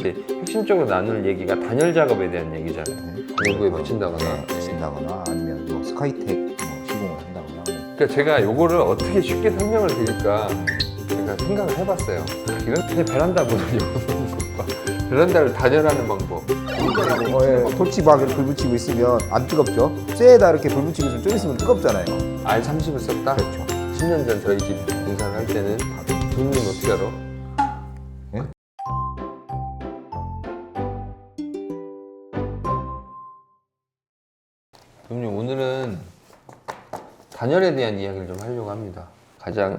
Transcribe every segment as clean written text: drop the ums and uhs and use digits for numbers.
이제 핵심적으로 나눌 얘기가 단열 작업에 대한 얘기잖아요. 내부에 붙인다거나. 붙인다거나 아니면 뭐 스카이텍 뭐 시공을 한다거나. 그러니까 제가 요거를 어떻게 쉽게 설명을 드릴까 제가 생각을 해봤어요. 이런 베란다 문을 여는 것과 베란다를 단열하는 방법. 토치 막 이렇게 불 붙이고 있으면 안 뜨겁죠? 쇠에다 이렇게 불 붙이고 있으면 좀 있으면 뜨겁잖아요. R30을 썼다? 그렇죠. 10년 전 저희 집 공사를 할 때는 돈은 어떻게 알아? 예? 그럼요. 오늘은 단열에 대한 이야기를 좀 하려고 합니다. 가장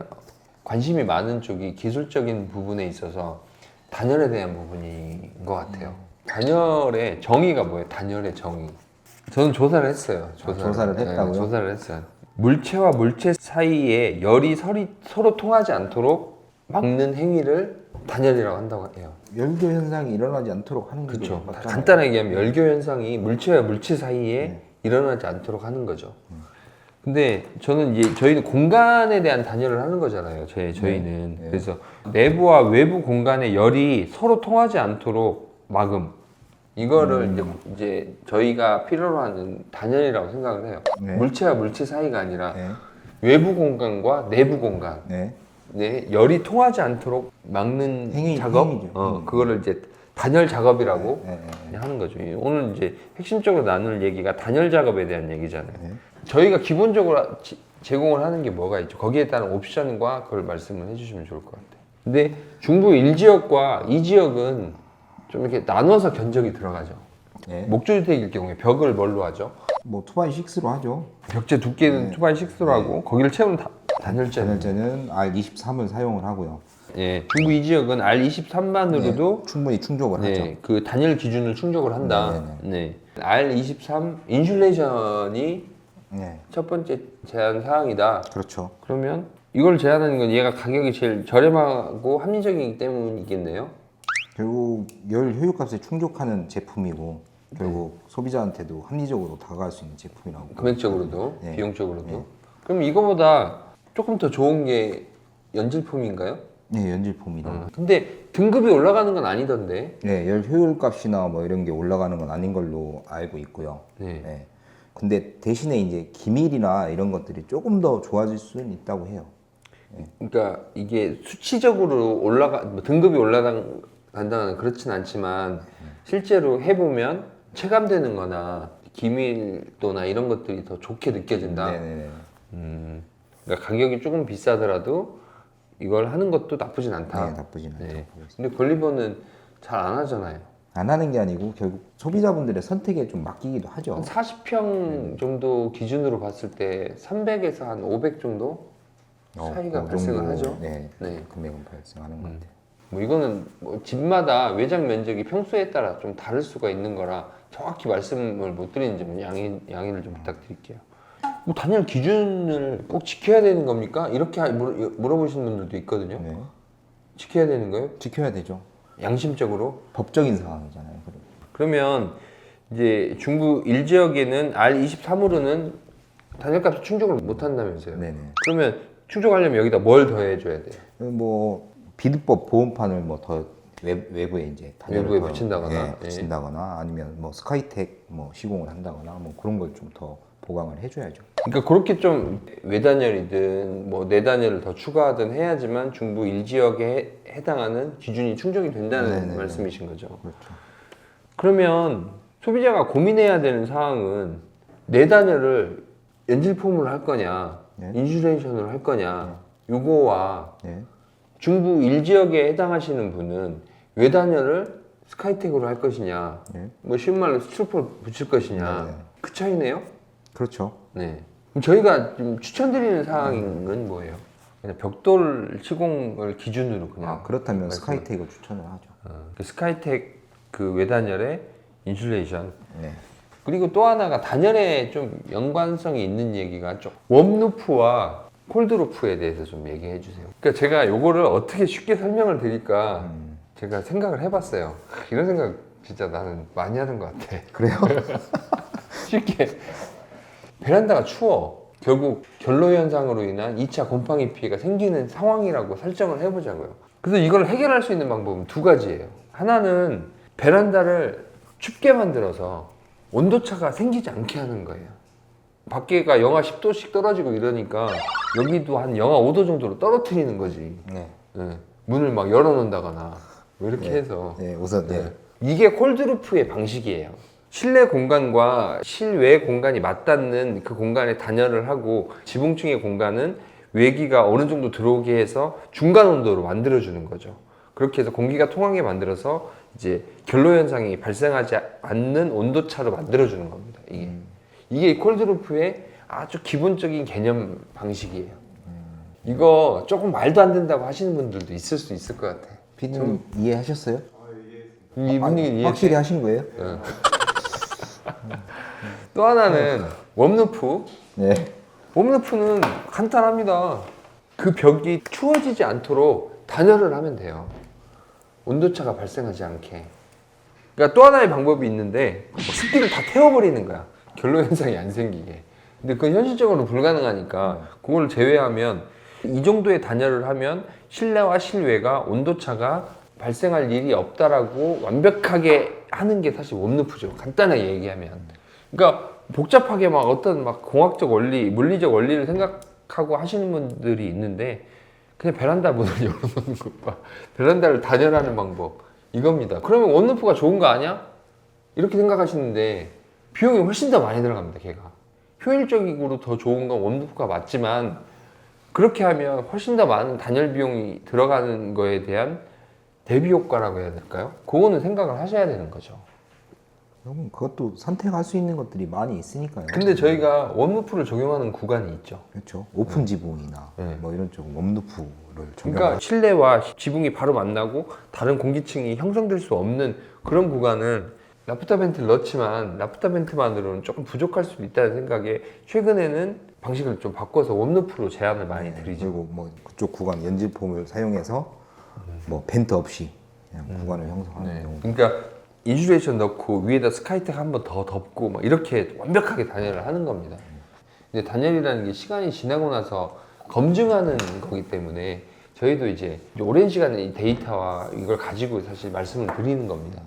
관심이 많은 쪽이 기술적인 부분에 있어서 단열에 대한 부분인 것 같아요. 단열의 정의가 뭐예요? 단열의 정의. 저는 조사를 했어요. 조사를 했다고요? 네, 조사를 했어요. 물체와 물체 사이에 열이 서로 통하지 않도록 막는 행위를 단열이라고 한다고 해요. 열교 현상이 일어나지 않도록 하는 게 그렇죠. 맞잖아요. 간단하게 얘기하면 열교 현상이 물체와 물체 사이에 일어나지 않도록 하는 거죠. 근데 저는 이제 저희는 공간에 대한 단열을 하는 거잖아요. 저희는 네. 그래서 내부와 외부 공간의 열이 서로 통하지 않도록 막음. 이거를 이제 저희가 필요로 하는 단열이라고 생각을 해요. 네. 물체와 물체 사이가 아니라 네. 외부 공간과 내부 공간. 네. 네, 열이 통하지 않도록 막는 작업, 행위죠. 그거를 이제 단열 작업이라고 네. 하는 거죠. 오늘 이제 핵심적으로 나눌 얘기가 단열 작업에 대한 얘기잖아요. 네. 저희가 기본적으로 제공을 하는 게 뭐가 있죠? 거기에 따른 옵션과 그걸 말씀을 해주시면 좋을 것 같아요. 근데 중부 1지역과 2지역은 좀 이렇게 나눠서 견적이 들어가죠. 네. 목조주택일 경우에 벽을 뭘로 하죠? 뭐 투바이 6로 하죠. 벽체 두께는 투바이 6로 하고 거기를 채우는 단열재는 단열재는 R23을 사용을 하고요. 예, 중부 2지역은 R23만으로도 충분히 충족을 하죠. 네, 그 단열 기준을 충족을 한다. 네. R23 인슐레이션이 네. 첫 번째 제한 사항이다. 그렇죠. 그러면 이걸 제한하는 건 얘가 가격이 제일 저렴하고 합리적이기 때문이겠네요. 결국 열 효율값에 충족하는 제품이고 결국 소비자한테도 합리적으로 다가갈 수 있는 제품이라고. 금액적으로도 네. 비용적으로도. 네. 그럼 이거보다 조금 더 좋은 게 연질폼인가요? 네, 연질폼이다. 근데 등급이 올라가는 건 아니던데. 네, 열 효율값이나 뭐 이런 게 올라가는 건 아닌 걸로 알고 있고요. 네. 네. 근데 대신에 이제 기밀이나 이런 것들이 조금 더 좋아질 수는 있다고 해요. 그러니까 이게 수치적으로 뭐 등급이 올라간다는 그렇진 않지만 실제로 해보면 체감되는 거나 기밀도나 이런 것들이 더 좋게 느껴진다. 네네네. 그러니까 가격이 조금 비싸더라도 이걸 하는 것도 나쁘진 않다. 네, 나쁘진 않다고 네. 보고 있습니다. 근데 권리버는 잘 안 하잖아요. 안 하는 게 아니고 결국 소비자분들의 선택에 좀 맡기기도 하죠. 한 40평 정도 기준으로 봤을 때 300에서 한 500 정도 차이가 그 발생을 정도, 하죠. 네, 네. 금액은 발생하는 것 같아요. 뭐 이거는 뭐 집마다 외장 면적이 평수에 따라 좀 다를 수가 있는 거라 정확히 말씀을 못 드리는 점은 양해를 좀 부탁드릴게요. 뭐 단열 기준을 꼭 지켜야 되는 겁니까? 이렇게 물어보시는 분들도 있거든요. 네. 지켜야 되는 거예요? 지켜야 되죠. 양심적으로? 법적인 상황이잖아요. 그러면 이제 중부 1지역에는 R23으로는 단열값을 충족을 못 한다면서요? 네네. 그러면 충족하려면 여기다 뭘 더해줘야 돼요? 뭐 비드법 보온판을 뭐 더 외부에 이제 단열을 외부에 더, 붙인다거나, 예, 붙인다거나 아니면 뭐 스카이텍 뭐 시공을 한다거나 뭐 그런 걸 좀 더 보강을 해줘야죠. 그러니까 그렇게 좀 외단열이든 뭐 내단열을 더 추가하든 해야지만 중부 1지역에 해당하는 기준이 충족이 된다는 네네네. 말씀이신 거죠. 그렇죠. 그러면 소비자가 고민해야 되는 사항은 내단열을 연질폼으로 할 거냐, 네. 인슐레이션으로 할 거냐, 요거와 네. 중부 1지역에 해당하시는 분은 외단열을 스카이텍으로 할 것이냐, 네. 뭐 쉬운 말로 스티로폼을 붙일 것이냐, 네. 그 차이네요. 그렇죠. 네. 그럼 저희가 좀 추천드리는 사항은 뭐예요? 그냥 벽돌 시공을 기준으로 그냥. 그렇다면 말씀을- 스카이텍을 추천을 하죠. 그 스카이텍 그 외단열의 인슐레이션. 네. 그리고 또 하나가 단열에 좀 연관성이 있는 얘기가 좀 웜루프와 콜드루프에 대해서 좀 얘기해 주세요. 그러니까 제가 요거를 어떻게 쉽게 설명을 드릴까 제가 생각을 해봤어요. 이런 생각 진짜 나는 많이 하는 것 같아. 그래요? 쉽게 베란다가 추워. 결국 결로 현상으로 인한 2차 곰팡이 피해가 생기는 상황이라고 설정을 해보자고요. 그래서 이걸 해결할 수 있는 방법은 두 가지예요. 하나는 베란다를 춥게 만들어서 온도차가 생기지 않게 하는 거예요. 밖에가 영하 10도씩 떨어지고 이러니까 여기도 한 영하 5도 정도로 떨어뜨리는 거지. 네. 예. 문을 막 열어놓는다거나 뭐 이렇게 네. 해서 네, 우선 네. 이게 콜드루프의 방식이에요. 실내 공간과 실외 공간이 맞닿는 그 공간에 단열을 하고 지붕층의 공간은 외기가 어느 정도 들어오게 해서 중간 온도로 만들어주는 거죠. 그렇게 해서 공기가 통하게 만들어서 이제 결로 현상이 발생하지 않는 온도차로 만들어주는 겁니다. 이게 콜드루프의 아주 기본적인 개념 방식이에요. 이거 조금 말도 안 된다고 하시는 분들도 있을 수 있을 것 같아. 피디님 이해하셨어요? 이분이 이해. 확실히 하신 거예요? 또 하나는 웜루프. 네. 웜루프는 간단합니다. 그 벽이 추워지지 않도록 단열을 하면 돼요. 온도차가 발생하지 않게. 그러니까 또 하나의 방법이 있는데 습기를 다 태워버리는 거야. 결로 현상이 안 생기게. 근데 그건 현실적으로 불가능하니까 그걸 제외하면 이 정도의 단열을 하면 실내와 실외가 온도차가 발생할 일이 없다라고 완벽하게 하는 게 사실 웜루프죠. 간단하게 얘기하면. 그러니까 복잡하게 막 어떤 막 공학적 원리, 물리적 원리를 생각하고 하시는 분들이 있는데 그냥 베란다 문을 열어놓는 것과 베란다를 단열하는 방법 이겁니다. 그러면 웜루프가 좋은 거 아니야? 이렇게 생각하시는데 비용이 훨씬 더 많이 들어갑니다. 걔가 효율적으로 더 좋은 건 웜루프가 맞지만 그렇게 하면 훨씬 더 많은 단열 비용이 들어가는 거에 대한 대비 효과라고 해야 될까요? 그거는 생각을 하셔야 되는 거죠. 그럼 그것도 선택할 수 있는 것들이 많이 있으니까요. 근데 저희가 웜루프를 적용하는 구간이 있죠. 그렇죠. 오픈 지붕이나 네. 뭐 이런 쪽 웜루프를 그러니까 실내와 지붕이 바로 만나고 다른 공기층이 형성될 수 없는 그런 구간은 라프터 벤트를 넣지만 라프터 벤트만으로는 조금 부족할 수도 있다는 생각에 최근에는 방식을 좀 바꿔서 웜루프로 제안을 많이 드리죠. 그리고 뭐 그쪽 구간 연질폼을 사용해서 뭐 벤트 없이 그냥 구간을 형성하는 경우. 그러니까 인슐레이션 넣고 위에다 스카이텍 한 번 더 덮고 막 이렇게 완벽하게 단열을 하는 겁니다. 근데 단열이라는 게 시간이 지나고 나서 검증하는 거기 때문에 저희도 이제 오랜 시간의 이 데이터와 이걸 가지고 사실 말씀을 드리는 겁니다.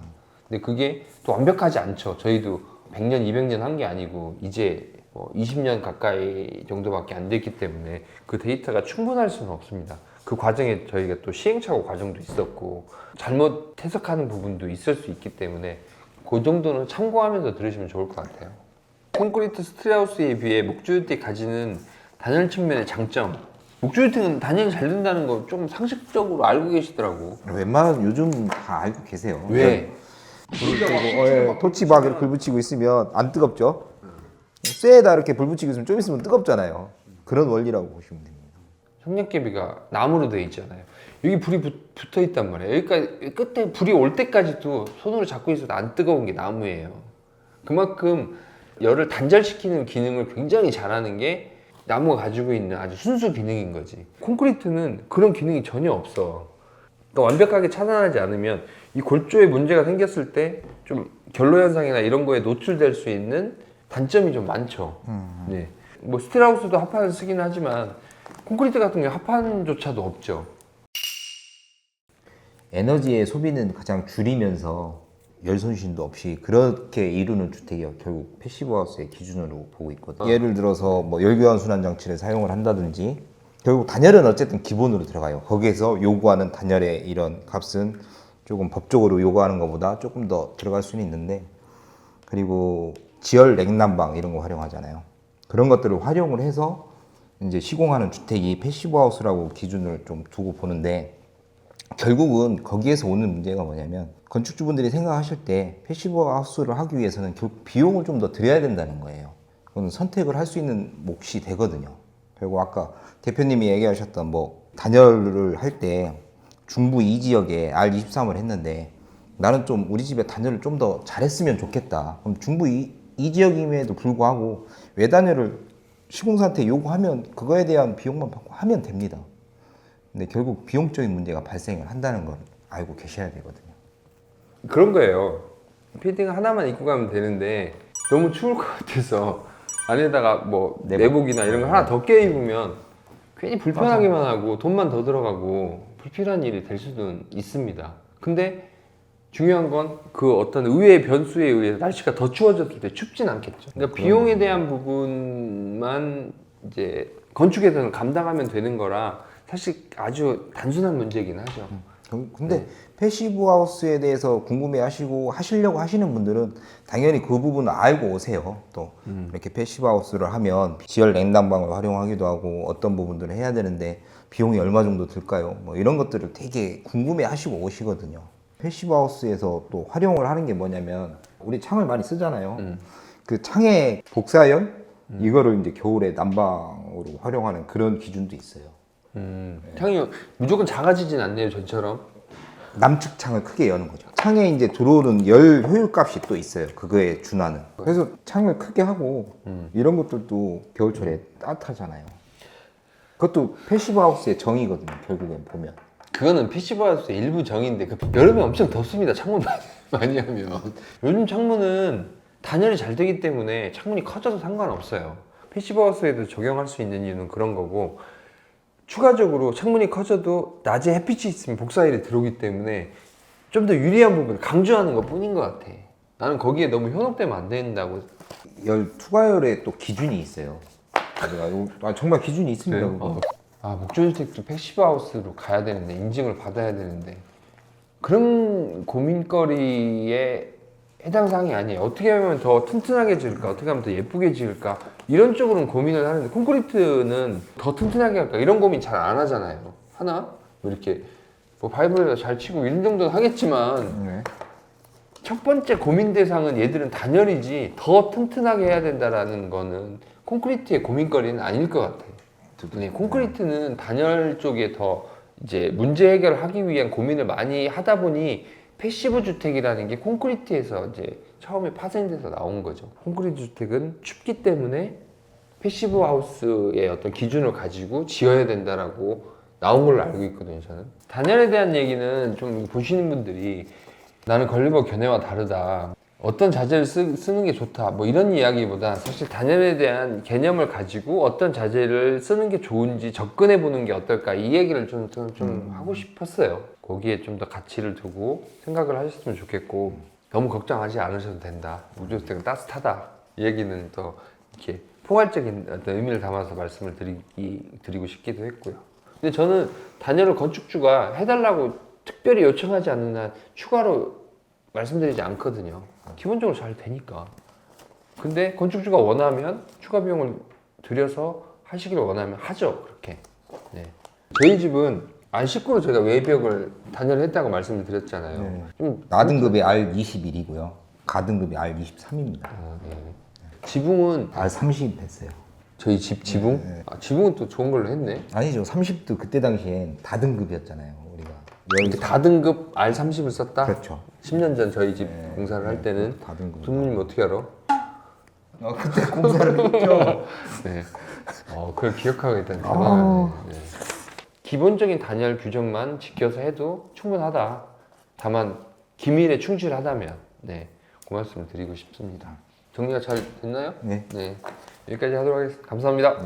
근데 그게 또 완벽하지 않죠. 저희도 100년, 200년 한 게 아니고 이제 20년 가까이 정도밖에 안 됐기 때문에 그 데이터가 충분할 수는 없습니다. 그 과정에 저희가 또 시행착오 과정도 있었고 잘못 해석하는 부분도 있을 수 있기 때문에 그 정도는 참고하면서 들으시면 좋을 것 같아요. 콘크리트 스틸하우스에 비해 목조유택이 가지는 단열 측면의 장점. 목조유택은 단열이 잘 된다는 거 좀 상식적으로 알고 계시더라고. 웬만한 요즘 다 알고 계세요. 왜? 토치 막 이렇게 불 붙이고 있으면 안 뜨겁죠? 쇠에다 이렇게 불 붙이고 있으면 좀 있으면 뜨겁잖아요. 그런 원리라고 보시면 됩니다. 협력개비가 나무로 되어 있잖아요. 여기 불이 붙어 있단 말이에요. 여기까지 끝에 불이 올 때까지도 손으로 잡고 있어도 안 뜨거운 게 나무예요. 그만큼 열을 단절시키는 기능을 굉장히 잘하는 게 나무가 가지고 있는 아주 순수 기능인 거지. 콘크리트는 그런 기능이 전혀 없어. 그러니까 완벽하게 차단하지 않으면 이 골조에 문제가 생겼을 때 좀 결로 현상이나 이런 거에 노출될 수 있는 단점이 좀 많죠. 네. 뭐 스틸하우스도 합판을 쓰긴 하지만 콘크리트 같은 경우 합판조차도 없죠. 에너지의 소비는 가장 줄이면서 열 손실도 없이 그렇게 이루는 주택이 결국 패시브하우스의 기준으로 보고 있거든요. 예를 들어서 뭐 열교환 순환 장치를 사용을 한다든지 결국 단열은 어쨌든 기본으로 들어가요. 거기에서 요구하는 단열의 이런 값은 조금 법적으로 요구하는 것보다 조금 더 들어갈 수는 있는데, 그리고 지열 냉난방 이런 거 활용하잖아요. 그런 것들을 활용을 해서 이제 시공하는 주택이 패시브하우스라고 기준을 좀 두고 보는데, 결국은 거기에서 오는 문제가 뭐냐면 건축주분들이 생각하실 때 패시브하우스를 하기 위해서는 결국 비용을 좀 더 들여야 된다는 거예요. 그건 선택을 할 수 있는 몫이 되거든요. 그리고 아까 대표님이 얘기하셨던 뭐 단열을 할 때 중부 2지역에 R23을 했는데 나는 좀 우리 집에 단열을 좀 더 잘했으면 좋겠다. 그럼 중부 2지역임에도 불구하고 외단열을 시공사한테 요구하면 그거에 대한 비용만 받고 하면 됩니다. 근데 결국 비용적인 문제가 발생을 한다는 걸 알고 계셔야 되거든요. 그런 거예요. 필딩 하나만 입고 가면 되는데 너무 추울 것 같아서 안에다가 뭐 내복이나 이런 거 하나 더 껴입으면 괜히 불편하기만 하고 돈만 더 들어가고 불필요한 일이 될 수는 있습니다. 근데 중요한 건 그 어떤 의외의 변수에 의해서 날씨가 더 추워졌을 때 춥진 않겠죠. 그러니까 비용에 대한 부분만 이제 건축에서는 감당하면 되는 거라 사실 아주 단순한 문제긴 하죠. 근데 패시브 하우스에 대해서 궁금해 하시고 하시려고 하시는 분들은 당연히 그 부분을 알고 오세요. 또 이렇게 패시브 하우스를 하면 지열 냉난방을 활용하기도 하고 어떤 부분들을 해야 되는데 비용이 얼마 정도 들까요? 뭐 이런 것들을 되게 궁금해 하시고 오시거든요. 패시브 하우스에서 또 활용을 하는 게 뭐냐면 우리 창을 많이 쓰잖아요. 그 창의 복사열 이거를 이제 겨울에 난방으로 활용하는 그런 기준도 있어요. 창이 무조건 작아지진 않네요, 전처럼. 남측 창을 크게 여는 거죠. 창에 이제 들어오는 열 효율값이 또 있어요. 그거에 준하는. 그래서 창을 크게 하고 이런 것들도 겨울철에 따뜻하잖아요. 그것도 패시브 하우스의 정의거든요. 결국엔 보면. 그거는 패시브하우스의 일부 정의인데 여름에 엄청 덥습니다. 창문 많이 하면. 요즘 창문은 단열이 잘 되기 때문에 창문이 커져도 상관없어요. 패시브하우스에도 적용할 수 있는 이유는 그런 거고, 추가적으로 창문이 커져도 낮에 햇빛이 있으면 복사열이 들어오기 때문에 좀 더 유리한 부분을 강조하는 것 뿐인 것 같아. 나는 거기에 너무 현혹되면 안 된다고. 열 투과열에 또 기준이 있어요. 정말 기준이 있습니다. 그거. 목조주택도 패시브하우스로 가야 되는데, 인증을 받아야 되는데, 그런 고민거리에 해당 사항이 아니에요. 어떻게 하면 더 튼튼하게 지을까, 어떻게 하면 더 예쁘게 지을까, 이런 쪽으로는 고민을 하는데, 콘크리트는 더 튼튼하게 할까, 이런 고민 잘 안 하잖아요. 하나? 뭐 이렇게 뭐 바이브레다 잘 치고 이런 정도는 하겠지만, 첫 번째 고민 대상은 얘들은 단열이지 더 튼튼하게 해야 된다라는 거는 콘크리트의 고민거리는 아닐 것 같아요. 네, 콘크리트는 단열 쪽에 더 이제 문제 해결을 하기 위한 고민을 많이 하다 보니 패시브 주택이라는 게 콘크리트에서 이제 처음에 파생돼서 나온 거죠. 콘크리트 주택은 춥기 때문에 패시브 하우스의 어떤 기준을 가지고 지어야 된다라고 나온 걸로 알고 있거든요, 저는. 단열에 대한 얘기는 좀 보시는 분들이 나는 건립업 견해와 다르다, 어떤 자재를 쓰는 게 좋다, 뭐 이런 이야기보다 사실 단열에 대한 개념을 가지고 어떤 자재를 쓰는 게 좋은지 접근해 보는 게 어떨까, 이 얘기를 좀 하고 싶었어요. 거기에 좀 더 가치를 두고 생각을 하셨으면 좋겠고, 너무 걱정하지 않으셔도 된다, 목조주택은 따뜻하다, 이 얘기는 더 이렇게 포괄적인 어떤 의미를 담아서 말씀을 드리고 싶기도 했고요. 근데 저는 단열을 건축주가 해달라고 특별히 요청하지 않는 한 추가로 말씀드리지 않거든요. 기본적으로 잘 되니까. 근데 건축주가 원하면 추가 비용을 들여서 하시기를 원하면 하죠, 그렇게. 네. 저희 집은 R19로 제가 외벽을 단열을 했다고 말씀을 드렸잖아요. 네. 좀 나등급이 R21이고요. 가등급이 R23입니다. 네. 지붕은 R30 했어요. 저희 집 지붕? 네. 지붕은 또 좋은 걸로 했네. 아니죠. 30도 그때 당시엔 다등급이었잖아요. 우리가. 이렇게 다등급 R30을 썼다? 그렇죠. 10년 전 저희 집 공사를 할 때는. 다등급. 부모님 어떻게 알아? 그때 공사를 했죠. 네. 그걸 기억하고 있다는 대단하네. 네. 기본적인 단열 규정만 지켜서 해도 충분하다. 다만 기밀에 충실하다면, 네, 그 말씀을 드리고 싶습니다. 정리가 잘 됐나요? 네. 네. 여기까지 하도록 하겠습니다. 감사합니다.